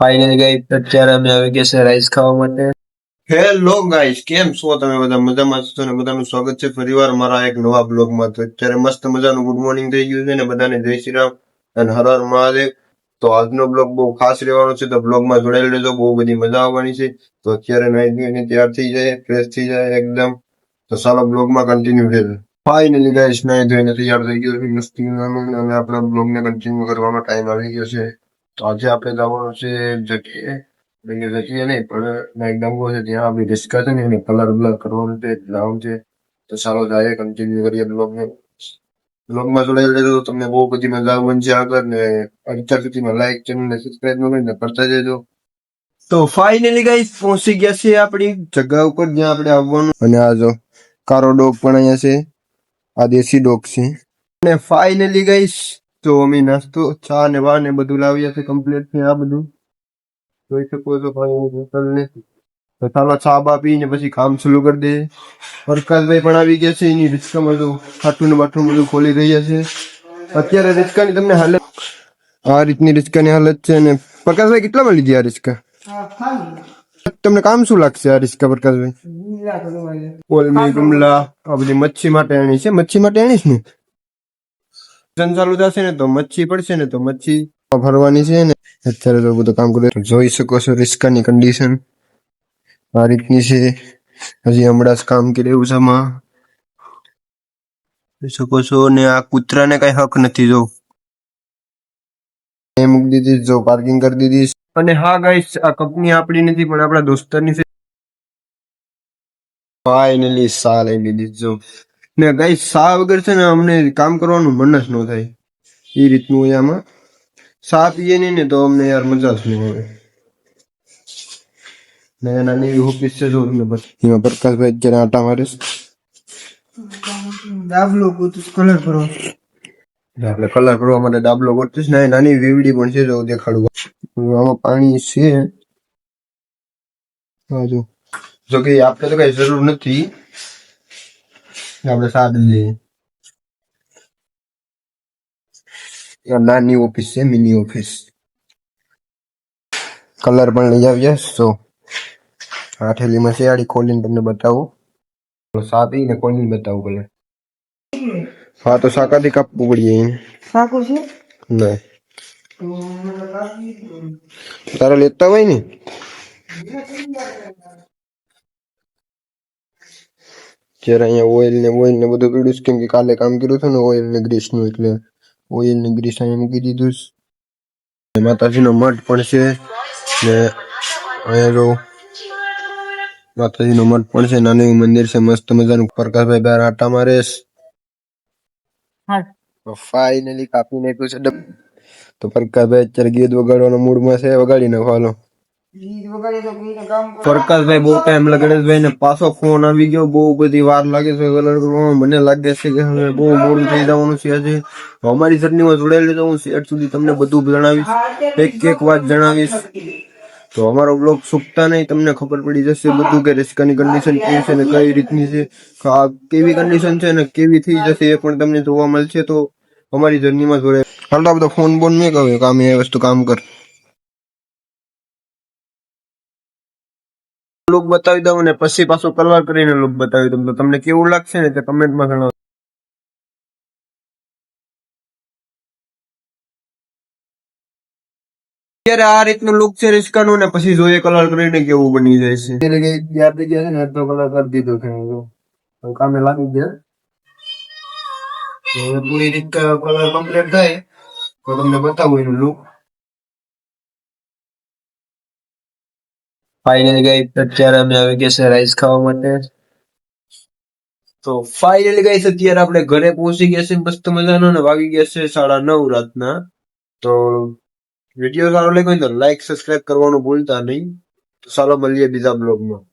Finally guys અત્યારે અમે આવી ગયા છે રાઈસ ખાવા માટે. હેલો ગાઈસ, કેમ છો તમે બધા? મજામાં છો ને? બધાનું સ્વાગત છે ફરીવાર મારા એક નવા બ્લોગમાં. તો અત્યારે મસ્ત મજાનું ગુડ મોર્નિંગ થઈ ગયું છે ને બધાને જય શ્રી રામ અને હર હર મહાદેવ. તો આજનો બ્લોગ બહુ ખાસ રહેવાનો છે, તો બ્લોગમાં જોડાઈ લેજો, બહુ બધી મજા આવવાની છે. તો અત્યારે નાઈ ધોઈને તૈયાર થઈ જાય, ફ્રેશ થઈ જાય એકદમ. તો ચાલો બ્લોગમાં કન્ટિન્યુ રહેજો. ફાઇનલી ગાઈસ નાઈ ધોઈને તૈયાર થઈ ગયો છે મસ્તી અને હવે આપણા બ્લોગને કન્ટિન્યુ કરવાનો ટાઈમ આવી ગયો છે. તો આજે આપણે જવાનું છે જગ્યાએ જગ્યાએ નહીં પણ એકદમ છે ત્યાં આપણી રિસ્કા છે ને એને કલર બ્લર કરવાનું છે, જવાનું છે. તો ચાલો જાય કન્ટિન્યુ કરીએ બ્લોગને. બ્લોગમાં જોડાઈ લેજો તો તમને બહુ બધી મજા આવવાની છે આગળ. ને અત્યાર સુધીમાં લાઈક ચેનલને સબસ્ક્રાઇબ ન કરીને કરતા જજો. તો ફાઇનલી ગાઈસ પહોંચી ગયા છે આપણી જગ્યા ઉપર જ્યાં આપણે આવવાનું. અને આ જો કારો ડોગ પણ અહીંયા છે, આ દેશી ડોગ છે. અને ફાઇનલી ગાઈસ તો અમે નાસ્તો ચા ને વા ને બધું લાવ્યા છે, કમ્પ્લીટ છે આ બધું જોઈ શકો છો ભાઈ. તો ચાલો ચા બા પીને પછી કામ શરૂ કરી દે. પ્રકાશભાઈ પણ આવી ગયા છે, એની રિસ્કામાં તો ખાટું ને બાટું બધું ખોલી રહ્યા છે. અત્યારે રિસ્કાની તમને હાલત આ રીતની રિસ્કાની હાલત છે. ને પ્રકાશભાઈ કેટલામાં લીધી આ રિસ્કા? તમને કામ શું લાગશે આ રિસ્કા પ્રકાશભાઈ? કોલમી ગુમલા આ બધી મચ્છી માટે આણી છે, મચ્છી માટે આણીશ ને ચાલુ થશે ને તો મચ્છી પડશે ને તો મચ્છી ભરવાની છે ને. અત્યારે તો બધું કામ કરે જોઈ શકો છો. રિસ્કાની કન્ડિશન આ રીતની છે. હજી હમણાં જ કામ કર્યું છે આમાં જોઈ શકો છો. ને આ કૂતરાને કઈ હક નથી, જો મૂકી દીધી, જો પાર્કિંગ કરી દીધી. અને હા ગાઈસ આ કંપની આપણી નથી પણ આપણા દોસ્તારની છે. ફાઇનલી સા લઈ લીધી જો. ને ગાઈસ સા વગર છે ને અમને કામ કરવાનું મન જ ન થાય એ રીતનું હોય આમાં. સા પીએ નહીં ને તો અમને યાર મજા જ નહીં આવે. નાની એવી ઓફિસ છે જો તમને બસ. એમાં પ્રકાશભાઈ અત્યારે આટા મારે ડાબલો કલર કરો. આપણે કલર કરવા માટે ડાબલો ગોતીશ ને નાની વીવડી પણ છે જો દેખાડું. આમાં પાણી છે જો કે આપણે તો કઈ જરૂર નથી, આપણે સાદી લઈએ. નાની ઓફિસ છે, મિની ઓફિસ. કલર પણ લઈ આવીએ. તો આ થેલીમાં છે, આડી ખોલીને તમને બતાવું. સા પીને ખોલીને બતાવું કલર. હા તો શાકાથી કાપવું પડીએ. શાકું છે નહીં તારે લેતા હોય ને. જયારે અહીંયા ઓઇલ ને બધું પીડ્યું કેમ કે કાલે કામ કર્યું હતું ને ઓઇલ ને ગ્રીસ નું, એટલે ઓઇલ ને ગ્રીસ અહીંયા મૂકી દીધું. માતાજીનો મઠ પણ છે ને અહીંયા જો માતાજીનો મઠ પણ છે, નાનું એવું મંદિર છે મસ્ત મજાનું. પ્રકાશભાઈ બહાર આટા મારે. ફાઇનલી કાપી નાખ્યું છે તો પ્રકાશભાઈ અત્યારે ગીત વગાડવાના મૂડમાં છે, વગાડી નાખવાનો. પ્રકાશભાઈ બહુ ટાઈમ ગણેશભાઈ ને પાછો ફોન આવી ગયો. બહુ બધી વાર લાગે છે કલર કરવામાં. મને લાગે છે કે હવે બહુ મોડું થઈ જવાનું છે આજે. અમારી જર્નીમાં જોડાઈ લેજો, હું સેટ સુધી તમને બધું જણાવીશ, એક વાત જણાવીશ. તો અમારો બ્લોગ ચૂકતા નહીં, તમને ખબર પડી જશે બધું કે રિસ્કાની કન્ડિશન કેવી છે ને કઈ રીતની છે, કેવી કન્ડિશન છે ને કેવી થઈ જશે એ પણ તમને જોવા મળશે. તો અમારી જર્નીમાં જોડે હાલ તો આ બધો ફોન બોન મેં કહ્યું કામ એ વસ્તુ કામ કર. લુક બતાવી દઉં ને પછી પાછું કલર કરીને લુક બતાવી દઉં. તો તમને કેવું લાગશે ને તે કમેન્ટમાં જણાવો. અત્યારે આ રીતનું લુક છે રિસ્કાનું, ને પછી જોઈએ કલર કરીને કેવું બની જાય છે. યાદ થઈ ગયા છે ને તો કલર કરી દીધો છે, કામે લાગી ગયા. પૂરી રીત કલર કમ્પ્લીટ થાય તો તમને બતાવું એનું લુક. ફાઇનલી ગાઈસ અત્યારે અમે આવી ગયા છે રાઈસ ખાવા માટે. તો ફાઇનલી ગાઈસ અત્યારે આપણે ઘરે પહોંચી ગયા છે મસ્ત મજાનો, ને વાગી ગયા છે 9:30 રાતના. તો વિડીયો સારો લાગ્યો હોય તો લાઈક સબસ્ક્રાઇબ કરવાનું ભૂલતા નહીં. તો ચાલો મળીએ બીજા બ્લોગમાં.